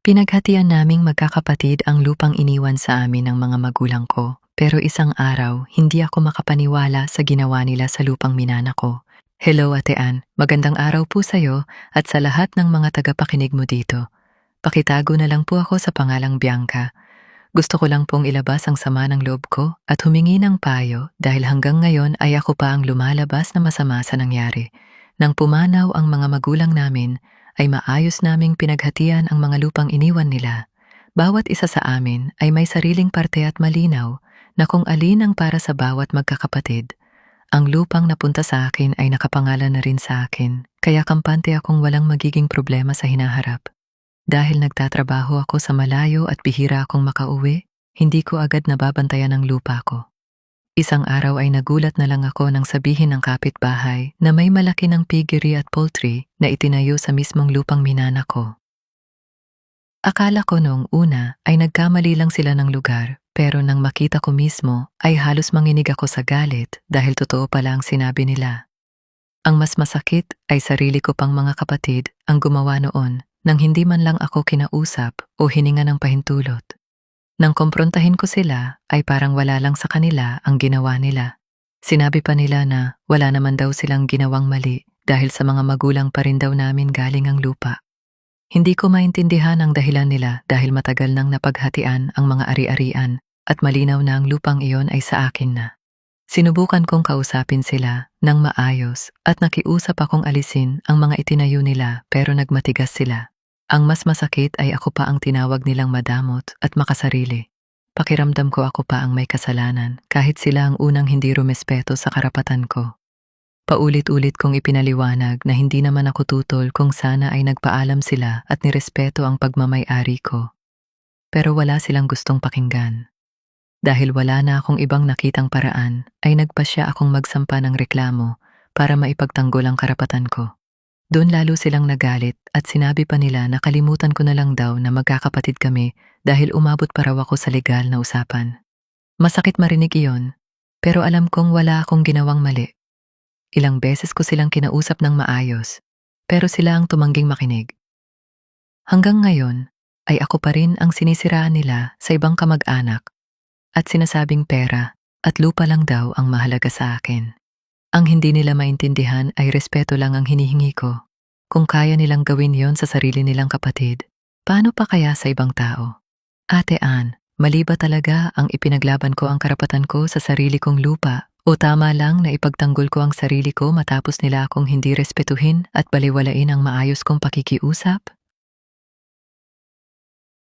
Pinaghatian naming magkakapatid ang lupang iniwan sa amin ng mga magulang ko. Pero isang araw, hindi ako makapaniwala sa ginawa nila sa lupang minana ko. Hello Ate Ann, magandang araw po sa'yo at sa lahat ng mga tagapakinig mo dito. Pakitago na lang po ako sa pangalang Bianca. Gusto ko lang pong ilabas ang sama ng loob ko at humingi ng payo dahil hanggang ngayon ay ako pa ang lumalabas na masama sa nangyari. Nang pumanaw ang mga magulang namin, ay maayos naming pinaghatian ang mga lupang iniwan nila. Bawat isa sa amin ay may sariling parte at malinaw na kung alin ang para sa bawat magkakapatid. Ang lupang napunta sa akin ay nakapangalan na rin sa akin, kaya kampante akong walang magiging problema sa hinaharap. Dahil nagtatrabaho ako sa malayo at bihira akong makauwi, hindi ko agad nababantayan ang lupa ko. Isang araw ay nagulat na lang ako nang sabihin ng kapitbahay na may malaki ng piggery at poultry na itinayo sa mismong lupang minana ko. Akala ko noong una ay nagkamali lang sila ng lugar, pero nang makita ko mismo ay halos manginig ako sa galit dahil totoo pala ang sinabi nila. Ang mas masakit ay sarili ko pang mga kapatid ang gumawa noon nang hindi man lang ako kinausap o hininga ng pahintulot. Nang kumprontahin ko sila ay parang wala lang sa kanila ang ginawa nila. Sinabi pa nila na wala naman daw silang ginawang mali dahil sa mga magulang pa rin daw namin galing ang lupa. Hindi ko maintindihan ang dahilan nila dahil matagal nang napaghatian ang mga ari-arian at malinaw na ang lupang iyon ay sa akin na. Sinubukan kong kausapin sila ng maayos at nakiusap akong alisin ang mga itinayo nila pero nagmatigas sila. Ang mas masakit ay ako pa ang tinawag nilang madamot at makasarili. Pakiramdam ko ako pa ang may kasalanan kahit sila ang unang hindi rumespeto sa karapatan ko. Paulit-ulit kong ipinaliwanag na hindi naman ako tutol kung sana ay nagpaalam sila at nirespeto ang pagmamay-ari ko. Pero wala silang gustong pakinggan. Dahil wala na akong ibang nakitang paraan, ay nagpasya akong magsampa ng reklamo para maipagtanggol ang karapatan ko. Doon lalo silang nagalit at sinabi pa nila na kalimutan ko na lang daw na magkakapatid kami dahil umabot pa raw ako sa legal na usapan. Masakit marinig iyon, pero alam kong wala akong ginawang mali. Ilang beses ko silang kinausap ng maayos, pero sila ang tumangging makinig. Hanggang ngayon, ay ako pa rin ang sinisiraan nila sa ibang kamag-anak at sinasabing pera at lupa lang daw ang mahalaga sa akin. Ang hindi nila maintindihan ay respeto lang ang hinihingi ko. Kung kaya nilang gawin yon sa sarili nilang kapatid, paano pa kaya sa ibang tao? Ate Ann, mali ba talaga ang ipinaglaban ko ang karapatan ko sa sarili kong lupa o tama lang na ipagtanggol ko ang sarili ko matapos nila akong hindi respetuhin at baliwalain ang maayos kong pakikiusap?